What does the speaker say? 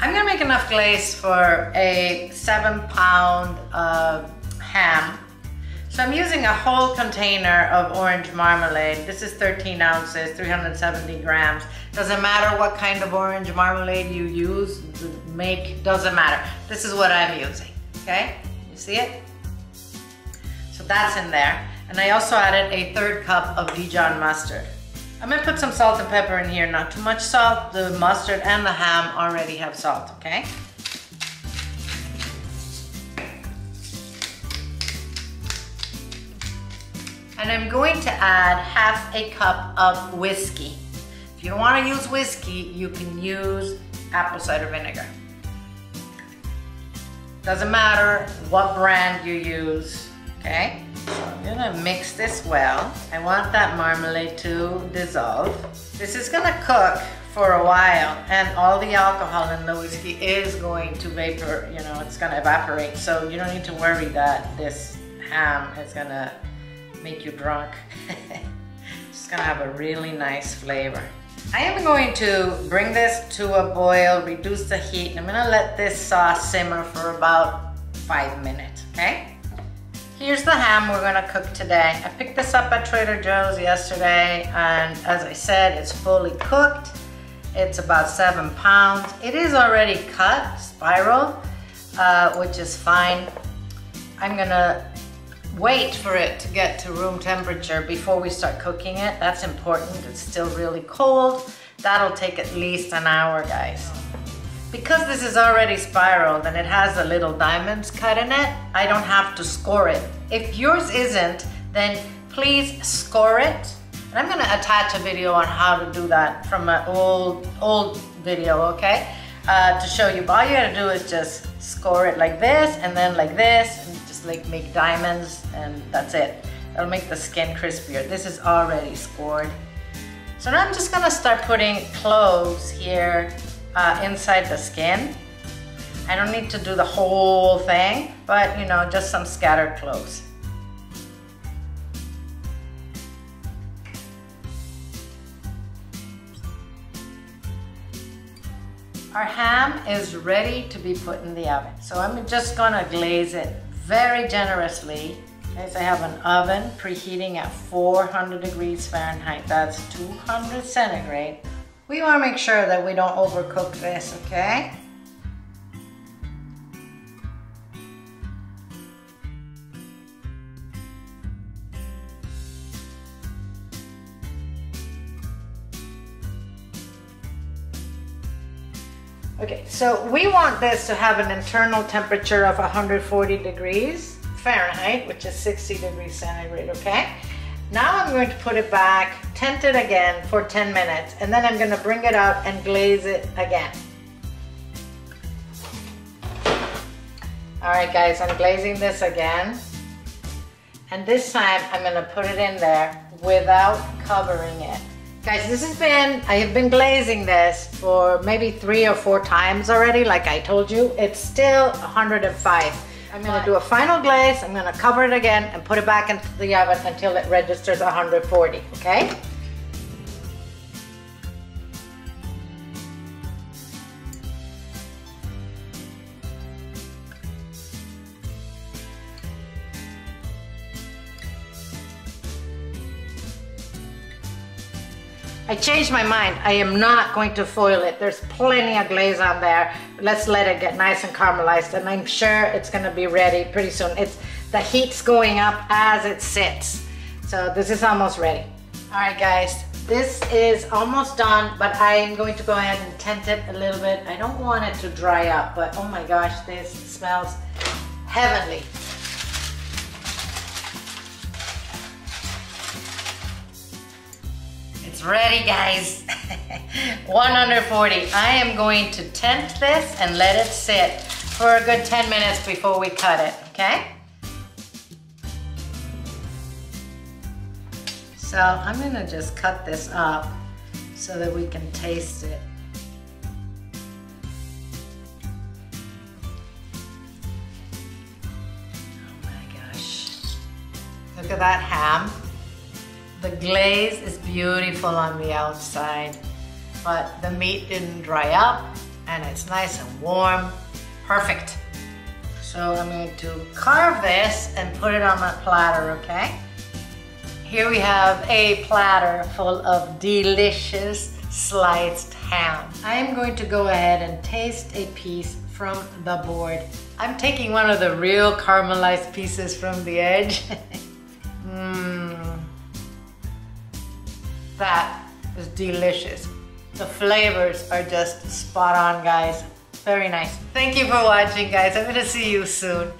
I'm gonna make enough glaze for a 7-pound ham. So I'm using a whole container of orange marmalade. This is 13 ounces, 370 grams. Doesn't matter what kind of orange marmalade you use, the make doesn't matter. This is what I'm using, okay? You see it? So that's in there. And I also added a 1/3 cup of Dijon mustard. I'm gonna put some salt and pepper in here, not too much salt. The mustard and the ham already have salt, okay? And I'm going to add 1/2 cup of whiskey. If you don't want to use whiskey, you can use apple cider vinegar. Doesn't matter what brand you use, okay? So I'm gonna mix this well. I want that marmalade to dissolve. This is gonna cook for a while, and all the alcohol in the whiskey is going to vapor, you know, it's gonna evaporate. So you don't need to worry that this ham is gonna make you drunk. It's gonna have a really nice flavor. I am going to bring this to a boil, reduce the heat, and I'm gonna let this sauce simmer for about 5 minutes, okay? Here's the ham we're gonna cook today. I picked this up at Trader Joe's yesterday, and as I said, it's fully cooked. It's about 7 pounds. It is already cut, spiral, which is fine. I'm gonna wait for it to get to room temperature before we start cooking it. That's important. It's still really cold. That'll take at least an hour, guys. Because this is already spiraled and it has the little diamonds cut in it, I don't have to score it. If yours isn't, then please score it. And I'm gonna attach a video on how to do that from an old video, okay? To show you, but all you gotta do is just score it like this and then like this, and just like make diamonds, and that's it. That'll make the skin crispier. This is already scored. So now I'm just gonna start putting cloves here inside the skin. I don't need to do the whole thing, but you know, just some scattered cloves. Our ham is ready to be put in the oven. So I'm just gonna glaze it very generously. Guys, I have an oven preheating at 400 degrees Fahrenheit. That's 200 centigrade. We wanna make sure that we don't overcook this, okay? Okay, so we want this to have an internal temperature of 140 degrees Fahrenheit, which is 60 degrees centigrade, okay? Now I'm going to put it back, tent it again for 10 minutes, and then I'm gonna bring it out and glaze it again. All right, guys, I'm glazing this again. And this time I'm gonna put it in there without covering it. Guys, I have been glazing this for maybe 3 or 4 times already, like I told you. It's still 105. I'm gonna do a final glaze, I'm gonna cover it again and put it back into the oven until it registers 140, okay? I changed my mind. I am not going to foil it. There's plenty of glaze on there. Let's let it get nice and caramelized, and I'm sure it's gonna be ready pretty soon. The heat's going up as it sits. So this is almost ready. All right, guys, this is almost done, but I'm going to go ahead and tent it a little bit. I don't want it to dry up, but oh my gosh, this smells heavenly. It's ready, guys. 140. I am going to tent this and let it sit for a good 10 minutes before we cut it, okay? So I'm gonna just cut this up so that we can taste it. Oh my gosh. Look at that ham. The glaze is beautiful on the outside, but the meat didn't dry up and it's nice and warm. Perfect. So I'm going to carve this and put it on my platter, okay? Here we have a platter full of delicious sliced ham. I'm going to go ahead and taste a piece from the board. I'm taking one of the real caramelized pieces from the edge. That is delicious. The flavors are just spot on, guys. Very nice. Thank you for watching, guys. I'm gonna see you soon.